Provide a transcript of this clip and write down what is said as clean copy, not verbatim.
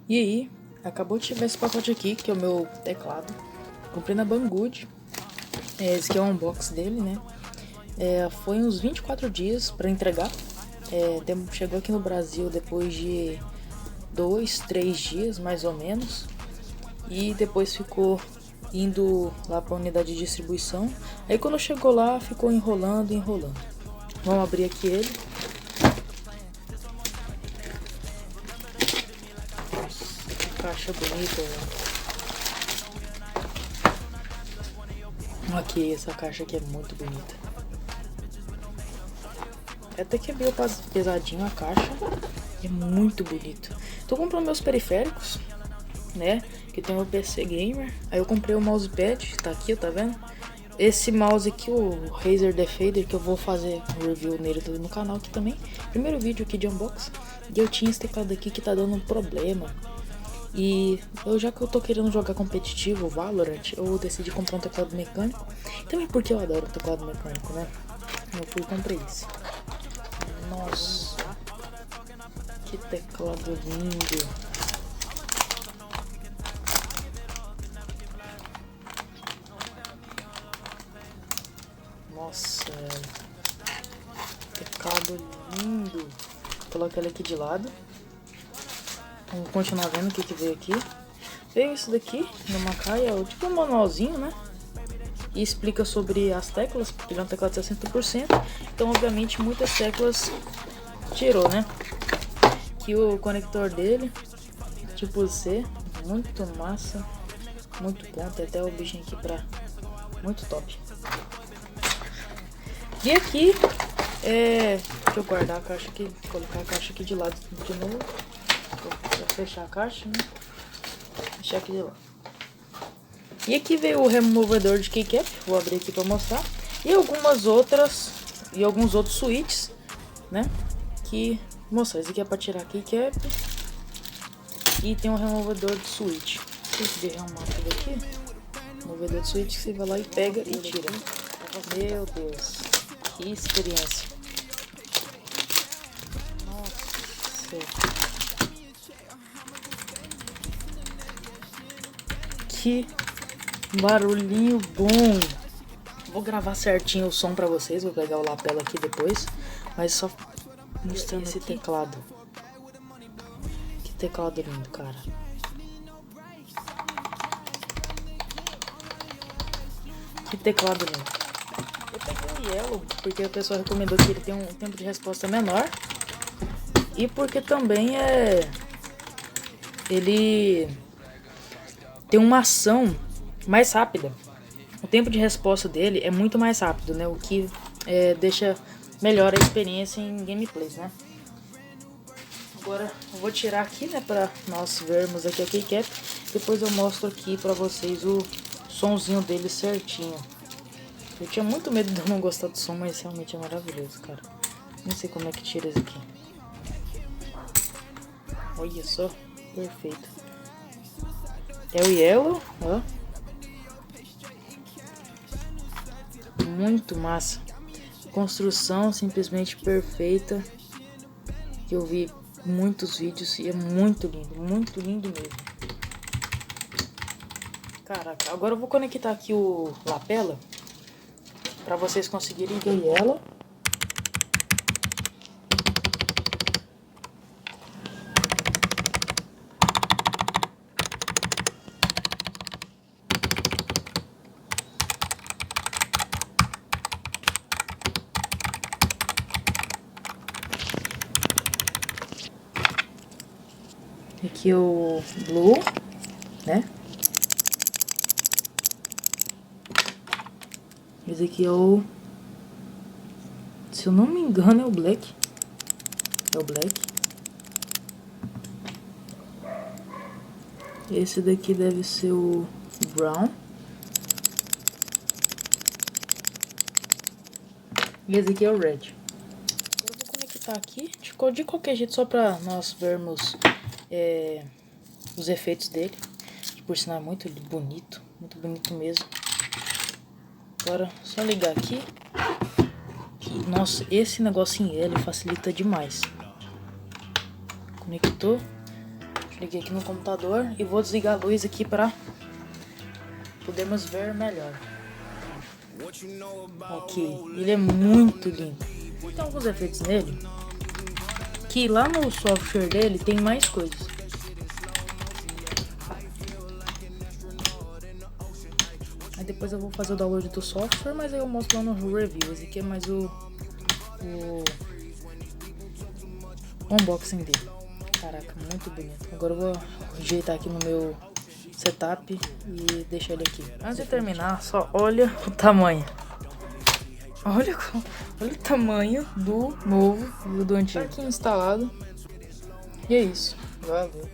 E aí, acabou de chegar esse pacote aqui, que é o meu teclado. Comprei na Banggood. Esse aqui é o unboxing dele, né? Foi uns 24 dias pra entregar. Chegou aqui no Brasil depois de 2, 3 dias, mais ou menos. E depois ficou indo lá pra unidade de distribuição. Aí quando chegou lá, ficou enrolando. Vamos abrir aqui ele. Nossa, que caixa bonita, velho. Aqui, essa caixa aqui é muito bonita. Até que é meio pesadinho a caixa. É muito bonito. Tô comprando meus periféricos, né? Que tem o PC Gamer. Aí eu comprei o mousepad, tá aqui, tá vendo? Esse mouse aqui, o Razer Defader, que eu vou fazer um review nele no canal aqui também. Primeiro vídeo aqui de unboxing. E eu tinha esse teclado aqui que tá dando um problema. E já que eu tô querendo jogar competitivo, Valorant, eu decidi comprar um teclado mecânico. Também porque eu adoro teclado mecânico, né? Eu fui e comprei esse. Nossa, que teclado lindo. Nossa, teclado lindo. Coloca ele aqui de lado. Vamos continuar vendo o que veio aqui. Veio isso daqui, numa caia, tipo um manualzinho, né? E explica sobre as teclas, porque ele é um teclado de 60%. Então, obviamente, muitas teclas tirou, né? Aqui o conector dele, tipo C, muito massa, muito bom. Tem até o bichinho aqui pra... muito top. E aqui, deixa eu guardar a caixa aqui, colocar a caixa aqui de lado de novo. Pra fechar a caixa, né? Deixar aqui de lado. E aqui veio o removedor de keycap, vou abrir aqui pra mostrar. E alguns outros switches, né? Que, mostrar, esse aqui é pra tirar keycap. E tem um removedor de switch. Deixa eu derramar tudo aqui. Removedor de switch que você vai lá e pega e tira. Meu Deus, que experiência. Nossa. Que barulhinho bom. Vou gravar certinho o som pra vocês. Vou pegar o lapela aqui depois. Mas só mostrando esse teclado. Que teclado lindo, cara. Que teclado lindo. Eu peguei o Yellow porque a pessoa recomendou que ele tem um tempo de resposta menor. E porque também ele tem uma ação mais rápida. O tempo de resposta dele é muito mais rápido, né? O que deixa melhor a experiência em gameplays, né? Agora eu vou tirar aqui, né? Pra nós vermos aqui a keycap. Depois eu mostro aqui pra vocês o sonzinho dele certinho. Eu tinha muito medo de eu não gostar do som, mas realmente é maravilhoso, cara. Não sei como é que tira isso aqui. Olha só, perfeito. É o Yellow, ó. Muito massa. Construção simplesmente perfeita. Eu vi muitos vídeos e é muito lindo mesmo. Caraca, agora eu vou conectar aqui o lapela para vocês conseguirem ver ela. Aqui o Blue, né? Esse aqui é o... se eu não me engano é o Black. É o Black. Esse daqui deve ser o Brown. E esse aqui é o Red. Agora eu vou conectar aqui de qualquer jeito, só pra nós vermos os efeitos dele. Que por sinal é muito bonito mesmo. Agora só ligar aqui. Nossa, esse negocinho ele facilita demais. Conectou. Liguei aqui no computador e vou desligar a luz aqui para podermos ver melhor. Ok, ele é muito lindo. Tem alguns efeitos nele que lá no software dele tem mais coisas. Aí depois eu vou fazer o download do software, mas aí eu mostro lá no review. Esse aqui é mais o unboxing dele. Caraca, muito bonito. Agora eu vou ajeitar aqui no meu setup e deixar ele aqui. Antes de terminar, só olha o tamanho. Olha o tamanho do novo e do antigo. Tá aqui instalado. E é isso. Valeu.